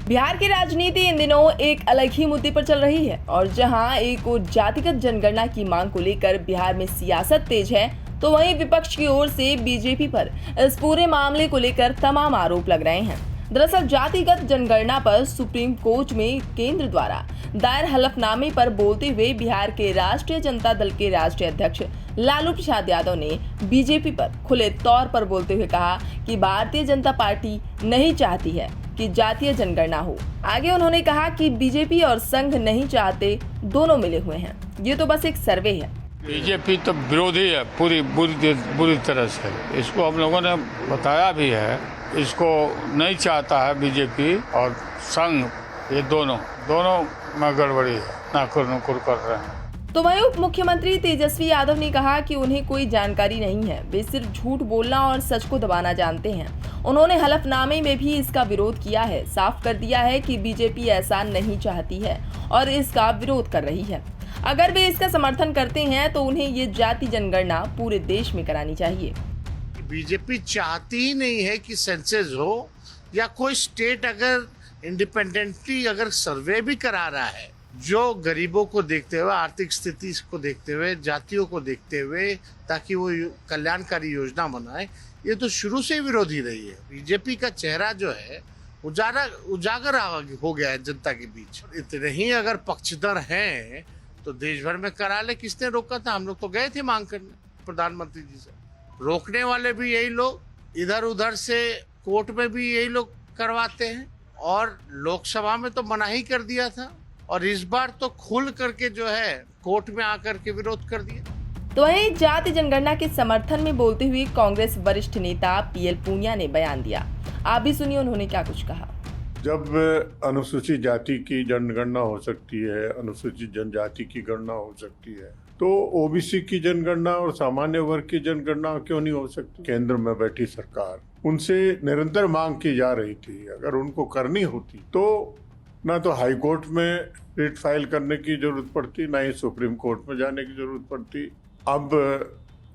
बिहार की राजनीति इन दिनों एक अलग ही मुद्दे पर चल रही है और जहां एक ओर जातिगत जनगणना की मांग को लेकर बिहार में सियासत तेज है, तो वहीं विपक्ष की ओर से बीजेपी पर इस पूरे मामले को लेकर तमाम आरोप लग रहे हैं। दरअसल जातिगत जनगणना पर सुप्रीम कोर्ट में केंद्र द्वारा दायर हलफनामे पर बोलते हुए बिहार के राष्ट्रीय जनता दल के राष्ट्रीय अध्यक्ष लालू प्रसाद यादव ने बीजेपी पर खुले तौर पर बोलते हुए कहा कि भारतीय जनता पार्टी नहीं चाहती है कि जातीय जनगणना हो। आगे उन्होंने कहा कि बीजेपी और संघ नहीं चाहते, दोनों मिले हुए हैं, ये तो बस एक सर्वे है। बीजेपी तो विरोधी है बुरी तरह से। इसको हम लोगों ने बताया भी है, इसको नहीं चाहता है बीजेपी और संघ, ये दोनों में गड़बड़ी है, नाकुर नुकुर कर रहे हैं। तो वहीं उप मुख्यमंत्री तेजस्वी यादव ने कहा कि उन्हें कोई जानकारी नहीं है, वे सिर्फ झूठ बोलना और सच को दबाना जानते हैं। उन्होंने हलफनामे में भी इसका विरोध किया है, साफ कर दिया है कि बीजेपी ऐसा नहीं चाहती है और इसका विरोध कर रही है। अगर वे इसका समर्थन करते हैं तो उन्हें ये जाति जनगणना पूरे देश में करानी चाहिए। बीजेपी चाहती ही नहीं है कि सेंसस हो, या कोई स्टेट अगर इंडिपेंडेंटली अगर सर्वे भी करा रहा है, जो गरीबों को देखते हुए, आर्थिक स्थिति को देखते हुए, जातियों को देखते हुए, ताकि वो कल्याणकारी योजना बनाए, ये तो शुरू से ही विरोधी रही है। बीजेपी का चेहरा जो है उजागर हो गया है जनता के बीच। इतने ही अगर पक्षधर हैं तो देश भर में करा ले, किसने रोका था? हम लोग तो गए थे मांग करने प्रधानमंत्री जी से। रोकने वाले भी यही लोग, इधर उधर से कोर्ट में भी यही लोग करवाते हैं, और लोकसभा में तो मना ही कर दिया था, और इस बार तो खुल करके जो है कोर्ट में आकर के विरोध कर दिया। तो वहीं जाति जनगणना के समर्थन में बोलते हुए कांग्रेस वरिष्ठ नेता पीएल पूनिया ने बयान दिया। आप भी सुनिए उन्होंने क्या कुछ कहा। जब अनुसूचित जाति की जनगणना हो सकती है, अनुसूचित जनजाति की गणना हो सकती है, तो ओबीसी की जनगणना और सामान्य वर्ग की जनगणना क्यों नहीं हो सकती? केंद्र में बैठी सरकार, उनसे निरंतर मांग की जा रही थी, अगर उनको करनी होती तो ना तो हाई कोर्ट में रिट फाइल करने की जरूरत पड़ती, ना ही सुप्रीम कोर्ट में जाने की जरूरत पड़ती। अब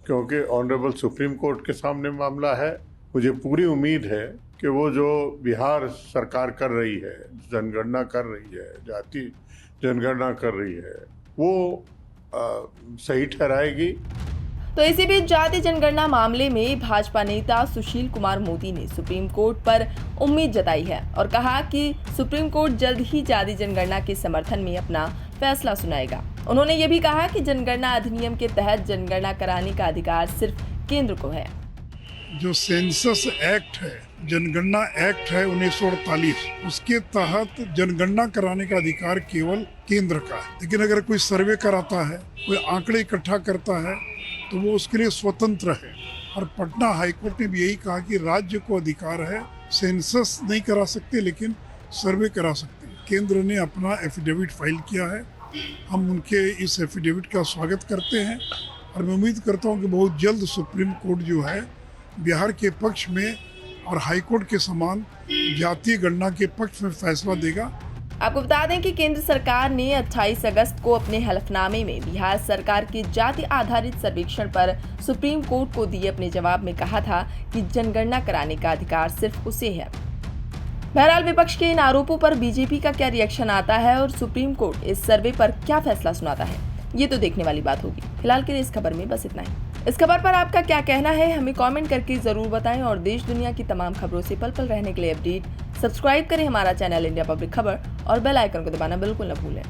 क्योंकि ऑनरेबल सुप्रीम कोर्ट के सामने मामला है, मुझे पूरी उम्मीद है कि वो जो बिहार सरकार कर रही है, जनगणना कर रही है, जाति जनगणना कर रही है, वो सही ठहराएगी। तो इसी बीच जाति जनगणना मामले में भाजपा नेता सुशील कुमार मोदी ने सुप्रीम कोर्ट पर उम्मीद जताई है और कहा कि सुप्रीम कोर्ट जल्द ही जाति जनगणना के समर्थन में अपना फैसला सुनाएगा। उन्होंने ये भी कहा कि जनगणना अधिनियम के तहत जनगणना कराने का अधिकार सिर्फ केंद्र को है। जो सेंसस एक्ट है, जनगणना एक्ट है 1948, उसके तहत जनगणना कराने का अधिकार केवल केंद्र का है। लेकिन अगर कोई सर्वे कराता है, कोई आंकड़े इकट्ठा करता है, तो वो उसके लिए स्वतंत्र है। और पटना हाईकोर्ट ने भी यही कहा कि राज्य को अधिकार है, सेंसस नहीं करा सकते लेकिन सर्वे करा सकते हैं। केंद्र ने अपना एफिडेविट फाइल किया है, हम उनके इस एफिडेविट का स्वागत करते हैं और मैं उम्मीद करता हूं कि बहुत जल्द सुप्रीम कोर्ट जो है बिहार के पक्ष में और हाईकोर्ट के समान जातीय गणना के पक्ष में फैसला देगा। आपको बता दें कि केंद्र सरकार ने 28 अगस्त को अपने हलफनामे में बिहार सरकार के जाति आधारित सर्वेक्षण पर सुप्रीम कोर्ट को दिए अपने जवाब में कहा था कि जनगणना कराने का अधिकार सिर्फ उसे है। बहरहाल विपक्ष के इन आरोपों पर बीजेपी का क्या रिएक्शन आता है और सुप्रीम कोर्ट इस सर्वे पर क्या फैसला सुनाता है, ये तो देखने वाली बात होगी। फिलहाल के लिए इस खबर में बस इतना ही। इस खबर पर आपका क्या कहना है, हमें कमेंट करके जरूर बताएं और देश दुनिया की तमाम खबरों से पल पल रहने के लिए अपडेट सब्सक्राइब करें हमारा चैनल इंडिया पब्लिक खबर और बेल आइकन को दबाना बिल्कुल न भूलें।